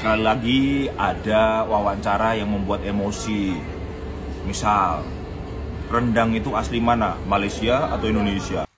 Sekali lagi ada wawancara yang membuat emosi. Misal, rendang itu asli mana? Malaysia atau Indonesia?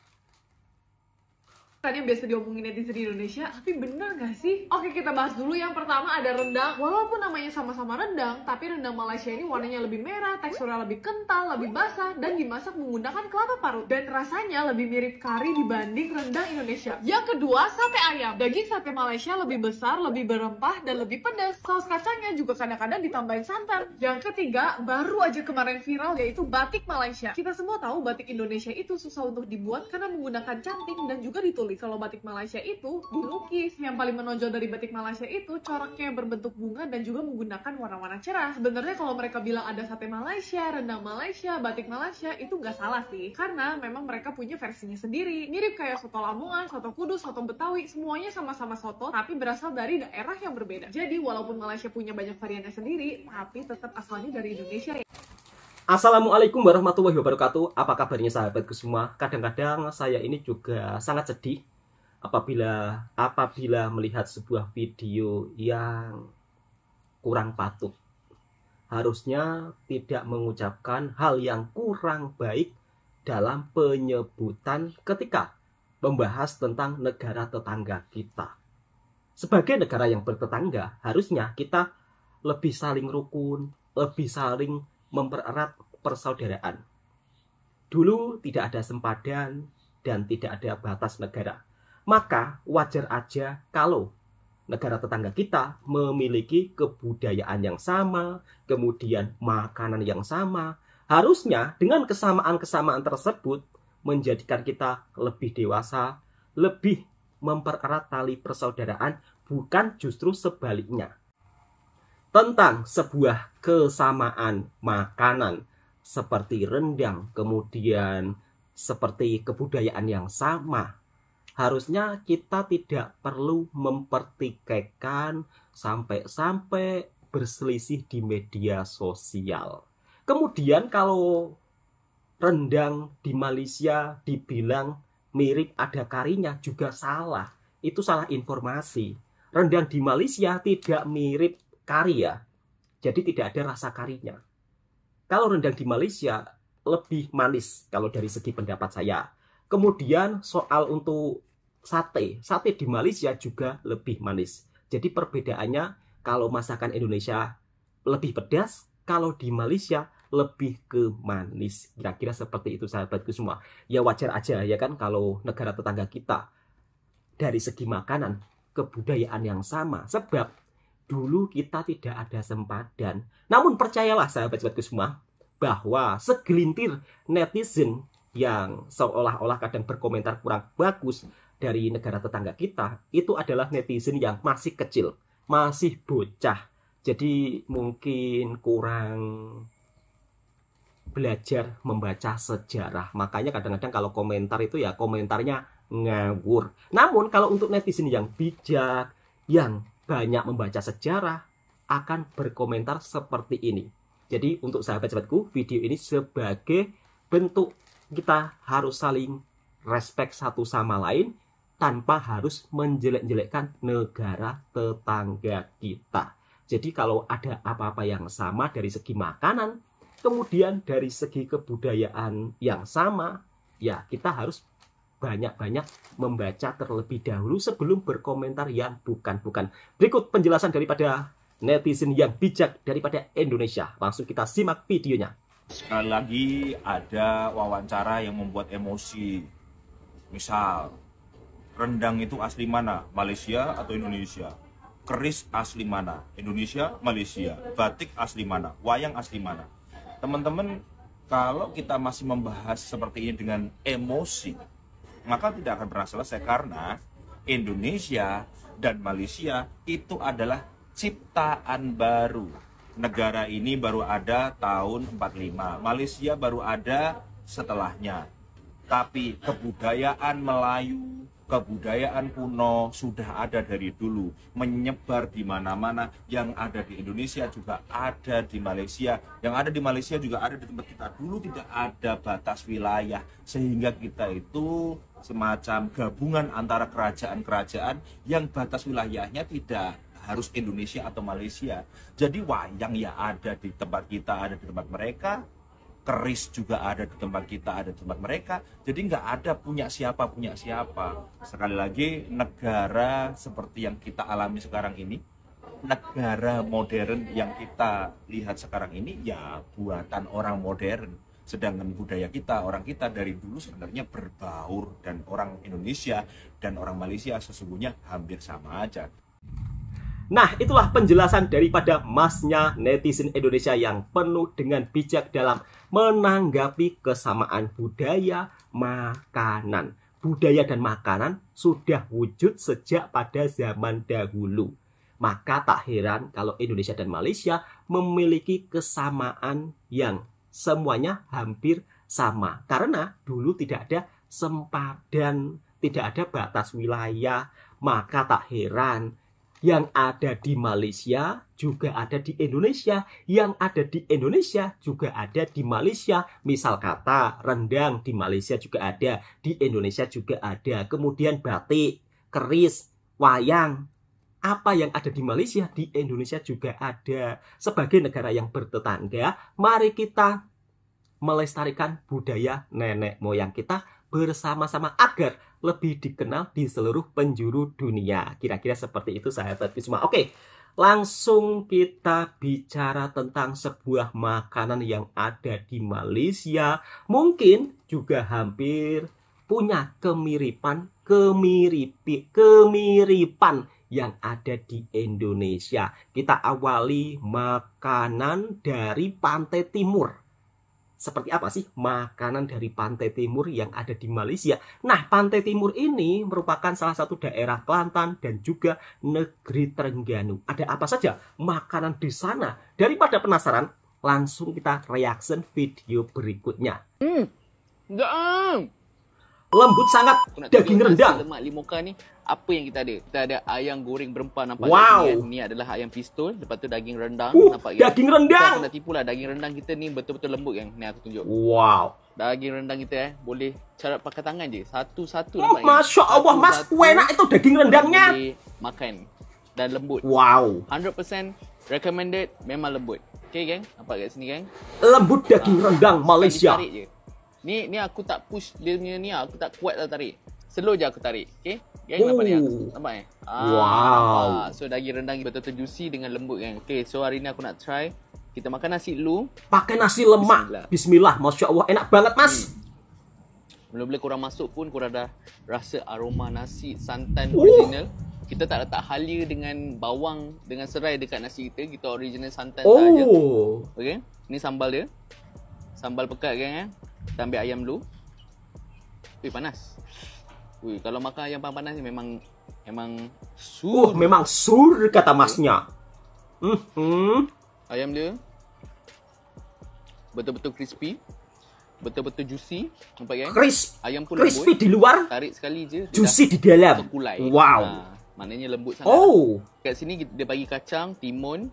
Tadi yang biasa diomongin netizen di Indonesia, tapi bener gak sih? Oke, kita bahas dulu. Yang pertama ada rendang. Walaupun namanya sama-sama rendang, tapi rendang Malaysia ini warnanya lebih merah, teksturnya lebih kental, lebih basah, dan dimasak menggunakan kelapa parut. Dan rasanya lebih mirip kari dibanding rendang Indonesia. Yang kedua, sate ayam. Daging sate Malaysia lebih besar, lebih berempah, dan lebih pedas. Saus kacangnya juga kadang-kadang ditambahin santan. Yang ketiga, baru aja kemarin viral, yaitu batik Malaysia. Kita semua tahu batik Indonesia itu susah untuk dibuat karena menggunakan canting dan juga ditulis. Kalau batik Malaysia itu dilukis. Yang paling menonjol dari batik Malaysia itu coraknya berbentuk bunga dan juga menggunakan warna-warna cerah. Sebenarnya kalau mereka bilang ada sate Malaysia, rendang Malaysia, batik Malaysia, itu nggak salah sih. Karena memang mereka punya versinya sendiri. Mirip kayak soto Lamongan, soto Kudus, soto Betawi, semuanya sama-sama soto, tapi berasal dari daerah yang berbeda. Jadi walaupun Malaysia punya banyak variannya sendiri, tapi tetap asalnya dari Indonesia ya. Assalamualaikum warahmatullahi wabarakatuh. Apa kabarnya sahabatku semua? Kadang-kadang saya ini juga sangat sedih apabila melihat sebuah video yang kurang patut. Harusnya tidak mengucapkan hal yang kurang baik dalam penyebutan ketika membahas tentang negara tetangga kita. Sebagai negara yang bertetangga, harusnya kita lebih saling rukun, lebih saling mempererat persaudaraan. Dulu tidak ada sempadan dan tidak ada batas negara. Maka wajar aja kalau negara tetangga kita memiliki kebudayaan yang sama, kemudian makanan yang sama. Harusnya dengan kesamaan-kesamaan tersebut menjadikan kita lebih dewasa, lebih mempererat tali persaudaraan, bukan justru sebaliknya. Tentang sebuah kesamaan makanan seperti rendang, kemudian seperti kebudayaan yang sama, harusnya kita tidak perlu mempertikaikan sampai berselisih di media sosial. Kemudian kalau rendang di Malaysia dibilang mirip ada karinya juga salah. Itu salah informasi. Rendang di Malaysia tidak mirip kari ya, jadi tidak ada rasa karinya. Kalau rendang di Malaysia lebih manis kalau dari segi pendapat saya. Kemudian soal untuk sate di Malaysia juga lebih manis. Jadi perbedaannya kalau masakan Indonesia lebih pedas, kalau di Malaysia lebih ke manis. Kira-kira seperti itu sahabatku semua. Ya wajar aja ya kan kalau negara tetangga kita dari segi makanan, kebudayaan yang sama. Sebab dulu kita tidak ada sempadan. Namun percayalah sahabat-sahabatku semua, bahwa segelintir netizen yang seolah-olah kadang berkomentar kurang bagus dari negara tetangga kita, itu adalah netizen yang masih kecil, masih bocah. Jadi mungkin kurang belajar membaca sejarah. Makanya kadang-kadang kalau komentar itu ya komentarnya ngawur. Namun kalau untuk netizen yang bijak, yang banyak membaca sejarah, akan berkomentar seperti ini. Jadi untuk sahabat-sahabatku, video ini sebagai bentuk kita harus saling respect satu sama lain tanpa harus menjelek-jelekkan negara tetangga kita. Jadi kalau ada apa-apa yang sama dari segi makanan, kemudian dari segi kebudayaan yang sama, ya kita harus banyak-banyak membaca terlebih dahulu sebelum berkomentar yang bukan-bukan. Berikut penjelasan daripada netizen yang bijak daripada Indonesia. Langsung kita simak videonya. Sekali lagi ada wawancara yang membuat emosi. Misal, rendang itu asli mana? Malaysia atau Indonesia? Keris asli mana? Indonesia, Malaysia. Batik asli mana? Wayang asli mana? Teman-teman, kalau kita masih membahas seperti ini dengan emosi, maka tidak akan pernah selesai karena Indonesia dan Malaysia itu adalah ciptaan baru. Negara ini baru ada tahun 45, Malaysia baru ada setelahnya. Tapi kebudayaan Melayu, kebudayaan kuno sudah ada dari dulu, menyebar di mana-mana. Yang ada di Indonesia juga ada di Malaysia, yang ada di Malaysia juga ada di tempat kita. Dulu tidak ada batas wilayah, sehingga kita itu semacam gabungan antara kerajaan-kerajaan yang batas wilayahnya tidak harus Indonesia atau Malaysia. Jadi wayang ya ada di tempat kita, ada di tempat mereka. Keris juga ada di tempat kita, ada di tempat mereka. Jadi nggak ada punya siapa. Sekali lagi, negara seperti yang kita alami sekarang ini, negara modern yang kita lihat sekarang ini, ya buatan orang modern. Sedangkan budaya kita, orang kita dari dulu sebenarnya berbaur, dan orang Indonesia dan orang Malaysia sesungguhnya hampir sama aja. Nah, itulah penjelasan daripada masnya netizen Indonesia yang penuh dengan bijak dalam menanggapi kesamaan budaya makanan. Budaya dan makanan sudah wujud sejak pada zaman dahulu. Maka tak heran kalau Indonesia dan Malaysia memiliki kesamaan yang semuanya hampir sama. Karena dulu tidak ada sempadan, tidak ada batas wilayah. Maka tak heran yang ada di Malaysia juga ada di Indonesia, yang ada di Indonesia juga ada di Malaysia. Misal kata rendang di Malaysia juga ada, di Indonesia juga ada. Kemudian batik, keris, wayang, apa yang ada di Malaysia, di Indonesia juga ada. Sebagai negara yang bertetangga, mari kita melestarikan budaya nenek moyang kita bersama-sama agar lebih dikenal di seluruh penjuru dunia. Kira-kira seperti itu sahabat Bisma. Oke, langsung kita bicara tentang sebuah makanan yang ada di Malaysia. Mungkin juga hampir punya kemiripan yang ada di Indonesia. Kita awali makanan dari pantai timur. Seperti apa sih makanan dari pantai timur yang ada di Malaysia? Nah, pantai timur ini merupakan salah satu daerah Kelantan dan juga negeri Terengganu. Ada apa saja makanan di sana? Daripada penasaran, langsung kita reaction video berikutnya. Lembut sangat, daging rendang. Lemak limoka ni, apa yang kita ada? Kita ada ayam goreng berempah, nampak wow. Kan? Ni adalah ayam pistol, lepas tu daging rendang, nampak kan? Daging rendang. Kita tipulah daging rendang kita ni betul-betul lembut kan. Ni aku tunjuk. Wow. Daging rendang kita boleh carap pakai tangan je, satu-satu. Oh, Masya Allah, Mas, enak itu daging rendangnya. Boleh makan dan lembut. Wow. 100% recommended, memang lembut. Okay gang, nampak kat sini gang. Lembut daging rendang Malaysia. Tarik je. Ni aku tak push dia punya ni, aku tak kuat lah tarik. Slow je aku tarik. Okay? Gang nampak ni? Nampak Wow. So daging rendang betul-betul juicy dengan lembut kan. Okay, so hari ni aku nak try. Kita makan nasi dulu. Pakai nasi lemak. Bismillah. Masya Allah, enak banget Mas. Bila-bila korang masuk pun korang dah rasa aroma nasi santan original. Kita tak letak halia dengan bawang, dengan serai dekat nasi kita. Kita original santan sahaja. Okay, ni sambal dia. Sambal pekat kan. Kita ambil ayam dulu. Panas. Kalau makan ayam panas ni memang sur. Memang sur kata Masnya. Ayam dia betul-betul crispy, betul-betul juicy, nampak kan? Ayam pun crispy lembut. di luar, tarik sekali je, juicy di dalam. Terkulai. Wow. Maknanya lembut sangat. Kat sini dia bagi kacang, timun,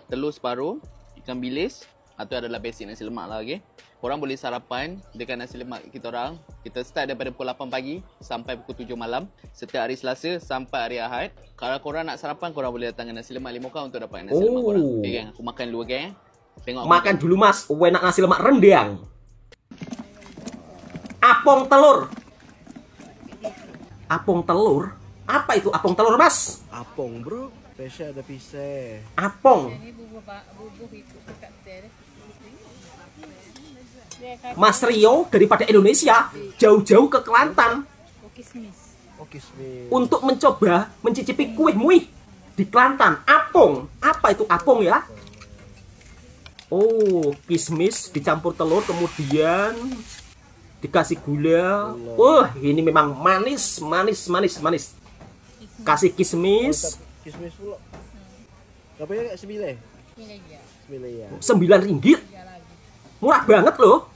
telur separuh, ikan bilis, atau adalah basic nasi lemak lah, okey. Korang boleh sarapan dengan nasi lemak kita orang. Kita start daripada pukul 8 pagi sampai pukul 7 malam. Setiap hari Selasa sampai hari Ahad. Kalau korang nak sarapan, korang boleh datang ke nasi lemak Limoka untuk dapat nasi lemak korang. Okay kan? Aku makan dulu kan. Tengok makan dulu Mas. Enak nasi lemak rendang. Apong telur. Apong telur? Apa itu apong telur Mas? Apong bro. Spesial ada pisang. Apong. Mas Rio daripada Indonesia jauh-jauh ke Kelantan untuk mencoba mencicipi kue muih di Kelantan. Apong, apa itu apong ya? Oh, kismis dicampur telur kemudian dikasih gula. Ini memang manis. Kasih kismis. Kismis pula. Berapa ya? 9? 9 ya. 9 ringgit. Murah banget loh.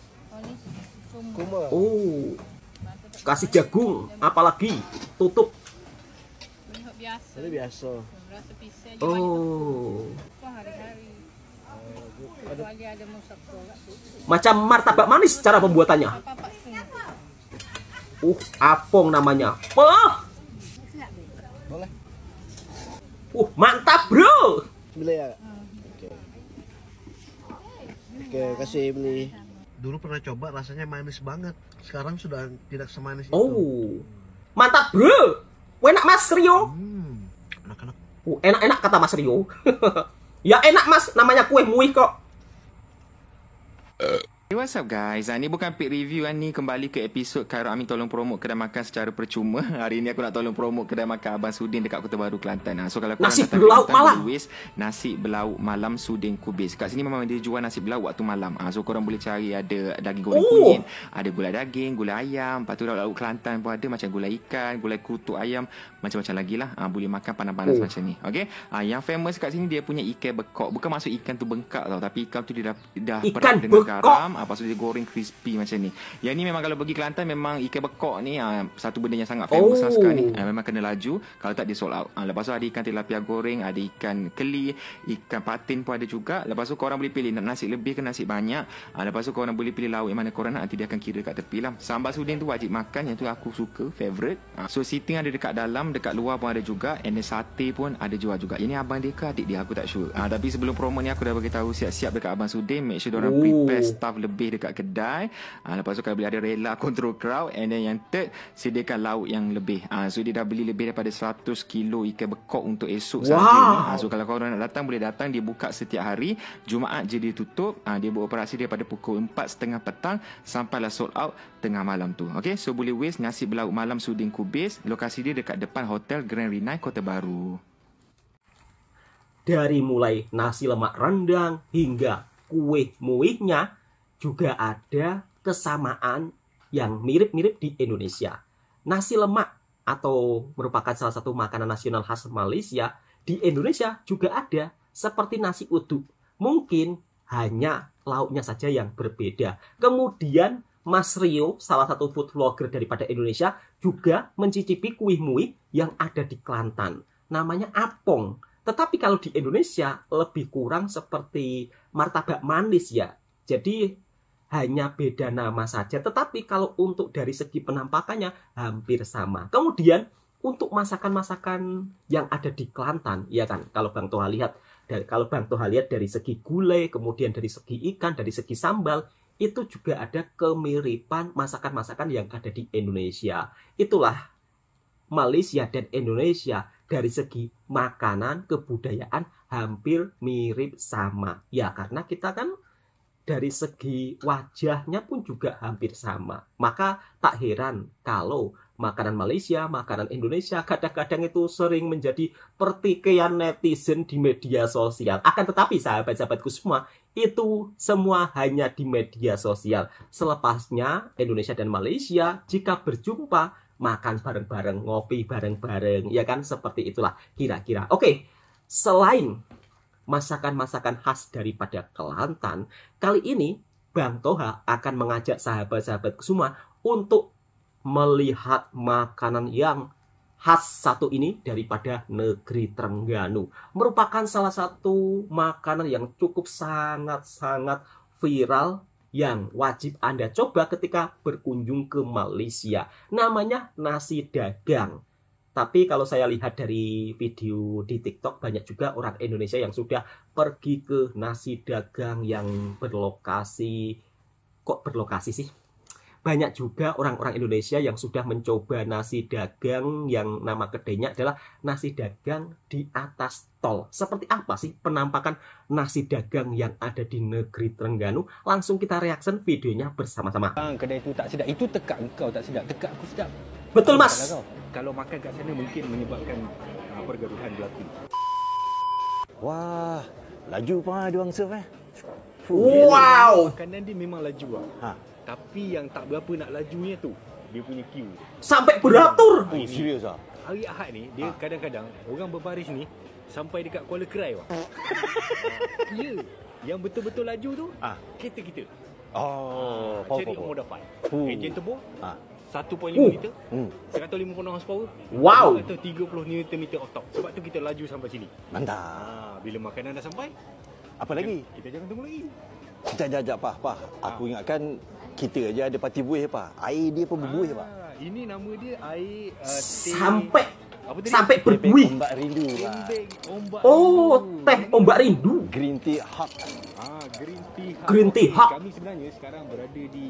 Kasih jagung, apalagi tutup. Ini biasa. Macam martabak manis cara pembuatannya. Oh, apong namanya. Mantap bro. 9 ya? Oke. Oke, kasih beli. Dulu pernah coba rasanya manis banget. Sekarang sudah tidak semanis itu. Oh, mantap bro. Enak Mas Rio. Anak-anak. Enak-enak kata Mas Rio. Ya enak Mas, namanya kue muih kok. Hey, what's up guys? Ni bukan pit review ni, kembali ke episod Khairul Amin tolong promote kedai makan secara percuma. Hari ni aku nak tolong promote kedai makan Abang Sudin dekat Kota Baru, Kelantan. So kalau korang nasi datang berlauk Kelantan, malam. Lewis, nasi berlauk malam Sudin Kubis. Kat sini memang dia jual nasi berlauk waktu malam. So korang boleh cari ada daging goreng kunyit, ada gulai daging, gulai ayam, lepas tu lauk Kelantan pun ada macam gulai ikan, gulai kutuk ayam, macam-macam lagi lah. Boleh makan panas-panas macam ni. Okay? Yang famous kat sini dia punya ikan bekok. Bukan maksud ikan tu bengkak tau, tapi ikan tu dia dah perak dengan garam. Lepas tu dia goreng crispy macam ni. Yang ni memang kalau pergi Kelantan memang ikan bekok ni satu benda yang sangat famous lah sekarang ni. Memang kena laju, kalau tak dia sold out. Lepas tu ada ikan tilapia goreng, ada ikan keli, ikan patin pun ada juga. Lepas tu korang boleh pilih nak nasi lebih ke nasi banyak. Lepas tu korang boleh pilih lauk yang mana korang nak, nanti dia akan kira kat tepi lah. Sambal Sudin tu wajib makan, yang tu aku suka, favorite. So seating ada dekat dalam, dekat luar pun ada juga, and then sate pun ada jual juga. Ini abang dia ke adik dia aku tak sure. Tapi sebelum promo ni aku dah bagi tahu siap-siap dekat Abang Sudin, make sure diorang prepare staff lebih dekat kedai. Lepas tu kalau boleh ada rela control crowd, and then yang third sediakan lauk yang lebih. So dia dah beli lebih daripada 100 kilo ikan bekok untuk esok sahaja. So kalau korang nak datang boleh datang, dia buka setiap hari. Jumaat je dia tutup. Dia beroperasi daripada pukul 4.30 petang sampailah sold out tengah malam tu. Okay, so boleh waste nasi berlauk malam Sudin Kubis. Lokasi dia dekat depan Hotel Grand Renai Kota Baru. Dari mulai nasi lemak rendang hingga kue muihnya juga ada kesamaan yang mirip-mirip di Indonesia. Nasi lemak atau merupakan salah satu makanan nasional khas Malaysia, di Indonesia juga ada, seperti nasi uduk. Mungkin hanya lauknya saja yang berbeda. Kemudian Mas Rio, salah satu food vlogger daripada Indonesia, juga mencicipi kue muih yang ada di Kelantan. Namanya apong. Tetapi kalau di Indonesia lebih kurang seperti martabak manis ya. Jadi hanya beda nama saja. Tetapi kalau untuk dari segi penampakannya hampir sama. Kemudian untuk masakan-masakan yang ada di Kelantan, ya kan? Kalau Bang Toha lihat, dari segi gulai, kemudian dari segi ikan, dari segi sambal, itu juga ada kemiripan masakan-masakan yang ada di Indonesia. Itulah Malaysia dan Indonesia dari segi makanan, kebudayaan hampir mirip sama. Ya karena kita kan dari segi wajahnya pun juga hampir sama. Maka tak heran kalau makanan Malaysia, makanan Indonesia kadang-kadang itu sering menjadi pertikaian netizen di media sosial. Akan tetapi sahabat-sahabatku semua, itu semua hanya di media sosial. Selepasnya Indonesia dan Malaysia jika berjumpa, makan bareng-bareng, ngopi bareng-bareng, ya kan? Seperti itulah kira-kira. Oke, selain masakan-masakan khas daripada Kelantan, kali ini Bang Toha akan mengajak sahabat-sahabatku semua untuk melihat makanan yang khas satu ini daripada negeri Terengganu. Merupakan salah satu makanan yang cukup sangat-sangat viral yang wajib Anda coba ketika berkunjung ke Malaysia. Namanya nasi dagang. Tapi kalau saya lihat dari video di TikTok, banyak juga orang Indonesia yang sudah pergi ke nasi dagang yang berlokasi. Kok berlokasi sih? Banyak juga orang-orang Indonesia yang sudah mencoba nasi dagang yang nama kedainya adalah nasi dagang di atas tol. Seperti apa sih penampakan nasi dagang yang ada di negeri Terengganu? Langsung kita reaction videonya bersama-sama. Kedai itu tak sedap. Itu tekak kau tak sedap. Tekak aku sedap. Betul Mas. Kalau makan kat sana mungkin menyebabkan pergaduhan berlaku. Wah, laju pun dia orang serve Wow. Makanan dia memang laju lah. Tapi yang tak berapa nak lajunya tu, dia punya queue. Sampai beratur. Oh, serius ah? Hari Ahad ni, dia kadang-kadang orang berbaris ni sampai dekat Kuala Kerai wah. Ya, yang betul-betul laju tu, kereta kita. Oh, Cherry Omoda 5. Enjin turbo, 1.5 liter, 150 horsepower. Wow. Atau 30 Nm of torque. Sebab tu kita laju sampai sini. Mantap. Bila makanan dah sampai, Apa lagi? kita jangan tunggu lagi. Sekejap, sekejap, Pak. Aku ingatkan kita aja ada parti buih, Pak. Air dia pun berbuih, Pak. Ini nama dia air Sampai Apa tadi? Sampai berbuih. Ombak rindu. Tembeng ombak Oh, rindu. teh ombak rindu. Green tea hot. Green tea hot. Green tea Okey, hot. Kami sebenarnya sekarang berada di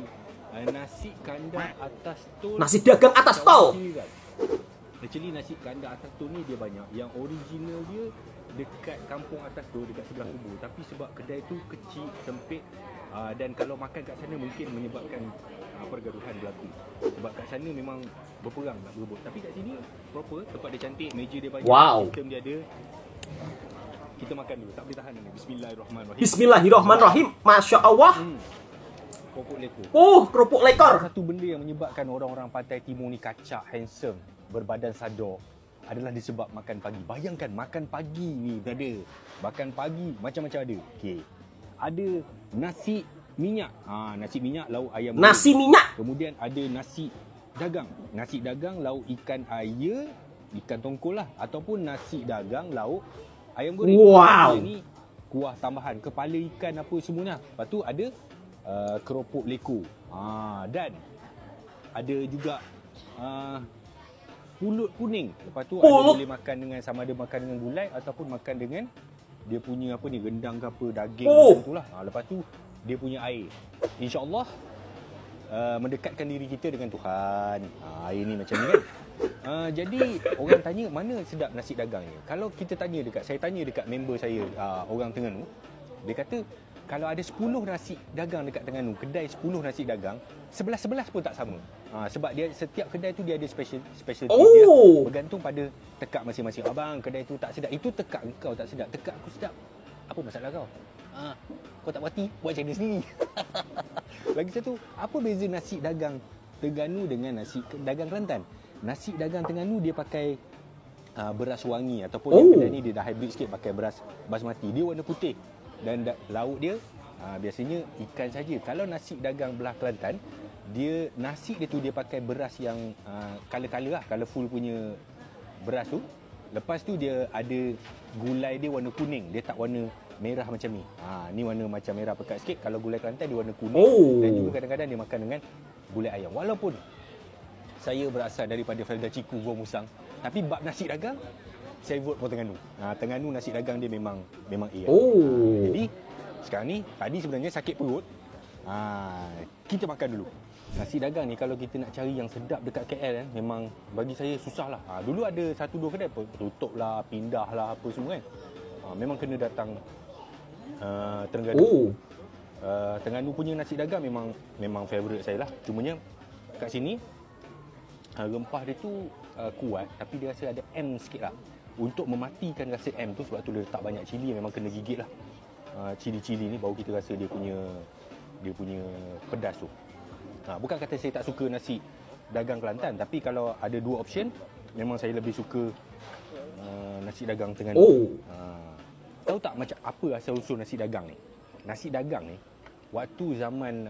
nasi kandang atas tol. Nasi dagang atas tol. Actually nasi kandang atas tol ni dia banyak. Yang original dia dekat kampung atas tu, dekat sebelah kubur. Tapi sebab kedai tu kecil, sempit, dan kalau makan kat sana mungkin menyebabkan pergaduhan berlaku. Sebab kat sana memang berperang nak berebut. Tapi kat sini proper, tempat dia cantik, meja dia banyak, Wow. sistem dia ada. Kita makan dulu, tak boleh tahan ni. Bismillahirrahmanirrahim. Bismillahirrahmanirrahim. Masya Allah. Pokok lekor. Oh, kerupuk lekor. Satu benda yang menyebabkan orang-orang pantai timur ni kacak, handsome, berbadan sadar adalah disebab makan pagi. Bayangkan makan pagi ni berada. Makan pagi macam-macam ada. Okey. Ada nasi minyak. Nasi minyak lauk ayam. Nasi minyak. Kemudian ada nasi dagang. Nasi dagang lauk ikan air, ikan tongkol lah, ataupun nasi dagang lauk ayam goreng. Wow. Ini kuah tambahan, kepala ikan apa semuanya. Lepas tu ada keropok lekor. Dan ada juga pulut kuning. Lepas tu ada boleh makan dengan, sama ada makan dengan gulai ataupun makan dengan dia punya apa ni, rendang ke apa, daging macam tu lah. Lepas tu dia punya air. InsyaAllah mendekatkan diri kita dengan Tuhan. Air ni macam ni kan. Jadi orang tanya mana sedap nasi dagang ni. Kalau kita tanya dekat, saya tanya dekat member saya, orang Terengganu, dia kata kalau ada 10 nasi dagang dekat Terengganu, kedai 10 nasi dagang, 11-11 pun tak sama. Sebab dia setiap kedai tu dia ada specialty dia. Bergantung pada tekak masing-masing. Abang, kedai tu tak sedap. Itu tekak engkau tak sedap. Tekak aku sedap. Apa masalah kau? Kau tak berhati, buat macam ni sendiri. Lagi satu, apa beza nasi dagang Terengganu dengan nasi dagang Kelantan? Nasi dagang Terengganu dia pakai beras wangi, ataupun yang kedai ni dia dah hybrid sikit, pakai beras basmati. Dia warna putih. Dan lauk dia biasanya ikan saja. Kalau nasi dagang belah Kelantan, dia nasi dia tu dia pakai beras yang color-color lah, colourful punya beras tu. Lepas tu dia ada gulai dia warna kuning, dia tak warna merah macam ni. Ni warna macam merah pekat sikit. Kalau gulai Kelantan dia warna kuning. Dan juga kadang-kadang dia makan dengan gulai ayam. Walaupun saya berasal daripada Felda Ciku, Gua Musang, tapi bab nasi dagang saya vote for Terengganu. Terengganu nasi dagang dia memang A. Jadi sekarang ni, tadi sebenarnya sakit perut. Kita makan dulu. Nasi dagang ni kalau kita nak cari yang sedap dekat KL kan, memang bagi saya susah lah. Dulu ada 1-2 kedai tutup lah, pindah lah apa semua kan. Memang kena datang Terengganu. Terengganu punya nasi dagang memang favourite saya lah. Cumanya kat sini rempah dia tu kuat, tapi dia rasa ada M sikit lah. Untuk mematikan rasa M tu, sebab tu dia letak banyak cili, memang kena gigit lah. Cili-cili ni baru kita rasa dia punya pedas tu. Bukan kata saya tak suka nasi dagang Kelantan, tapi kalau ada 2 option, memang saya lebih suka nasi dagang Terengganu. Tahu tak macam apa asal usul nasi dagang ni? Nasi dagang ni waktu zaman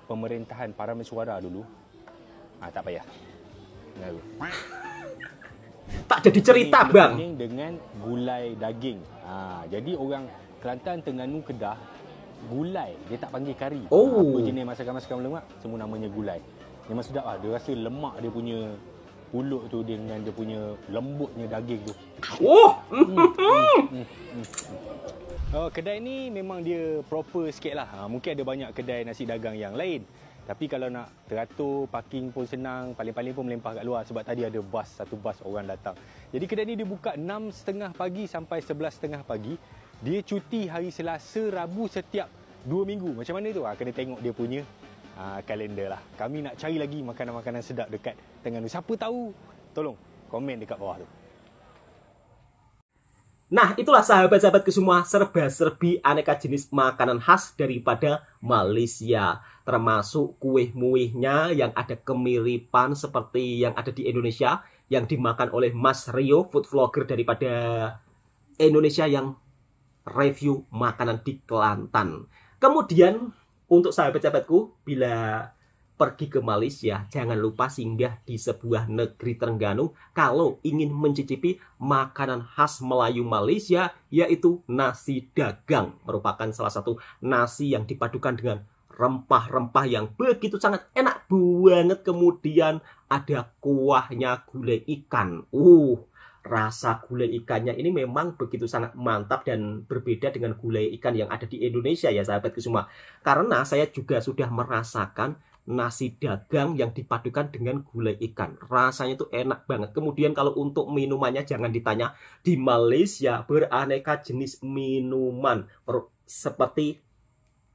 pemerintahan Parameswara dulu, tak payah. Tak jadi cerita bang. Dengan gulai daging. Jadi orang Kelantan, Terengganu, Kedah, gulai dia tak panggil kari. Apa jenis masakan-masakan lemak, semua namanya gulai. Memang sedap lah. Dia rasa lemak dia punya pulut tu dengan dia punya lembutnya daging tu. Kedai ni memang dia proper sikit lah. Mungkin ada banyak kedai nasi dagang yang lain, tapi kalau nak teratur, parking pun senang. Paling-paling pun melempah kat luar, sebab tadi ada satu bas orang datang. Jadi kedai ni dia buka 6.30 pagi sampai 11.30 pagi. Dia cuti hari Selasa, Rabu setiap 2 minggu. Macam mana tu? Kena tengok dia punya kalender lah. Kami nak cari lagi makanan-makanan sedap dekat Terengganu. Siapa tahu, tolong komen dekat bawah tu. Nah, itulah sahabat-sahabatku semua, serba-serbi aneka jenis makanan khas daripada Malaysia. Termasuk kue-muihnya yang ada kemiripan seperti yang ada di Indonesia, yang dimakan oleh Mas Rio, food vlogger daripada Indonesia yang review makanan di Kelantan. Kemudian untuk sahabat-sahabatku, bila pergi ke Malaysia, jangan lupa singgah di sebuah negeri Terengganu kalau ingin mencicipi makanan khas Melayu Malaysia, yaitu nasi dagang. Merupakan salah satu nasi yang dipadukan dengan rempah-rempah yang begitu sangat enak banget. Kemudian ada kuahnya gulai ikan. Rasa gulai ikannya ini memang begitu sangat mantap dan berbeda dengan gulai ikan yang ada di Indonesia ya sahabatku semua. Karena saya juga sudah merasakan nasi dagang yang dipadukan dengan gulai ikan. Rasanya itu enak banget. Kemudian kalau untuk minumannya jangan ditanya. Di Malaysia beraneka jenis minuman seperti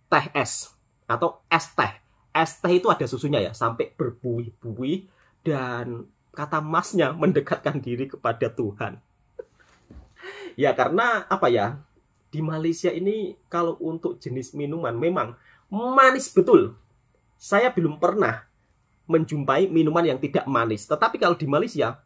teh es atau es teh. Es teh itu ada susunya ya, sampai berbuih-buih, dan kata masnya mendekatkan diri kepada Tuhan. Ya karena apa ya, di Malaysia ini kalau untuk jenis minuman memang manis betul. Saya belum pernah menjumpai minuman yang tidak manis. Tetapi kalau di Malaysia,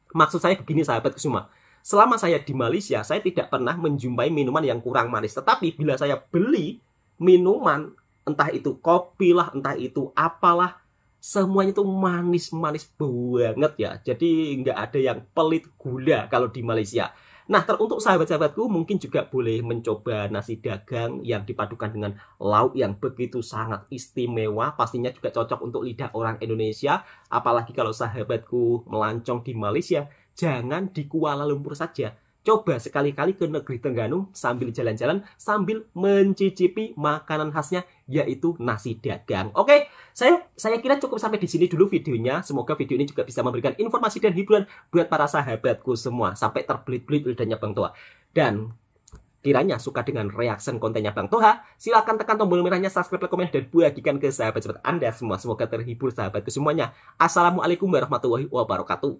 maksud saya begini sahabatku semua, selama saya di Malaysia, saya tidak pernah menjumpai minuman yang kurang manis. Tetapi bila saya beli minuman, entah itu kopi lah, entah itu apalah, semuanya itu manis-manis banget ya. Jadi nggak ada yang pelit gula kalau di Malaysia. Nah, untuk sahabat-sahabatku mungkin juga boleh mencoba nasi dagang yang dipadukan dengan lauk yang begitu sangat istimewa. Pastinya juga cocok untuk lidah orang Indonesia. Apalagi kalau sahabatku melancong di Malaysia, jangan di Kuala Lumpur saja. Coba sekali-kali ke negeri Terengganu sambil jalan-jalan, sambil mencicipi makanan khasnya, yaitu nasi dagang. Oke, saya kira cukup sampai di sini dulu videonya. Semoga video ini juga bisa memberikan informasi dan hiburan buat para sahabatku semua. Sampai terbelit-belit lidahnya Bang Toha. Dan kiranya suka dengan reaction kontennya Bang Toha, silahkan tekan tombol merahnya, subscribe, komen, dan bagikan ke sahabat-sahabat Anda semua. Semoga terhibur sahabatku semuanya. Assalamualaikum warahmatullahi wabarakatuh.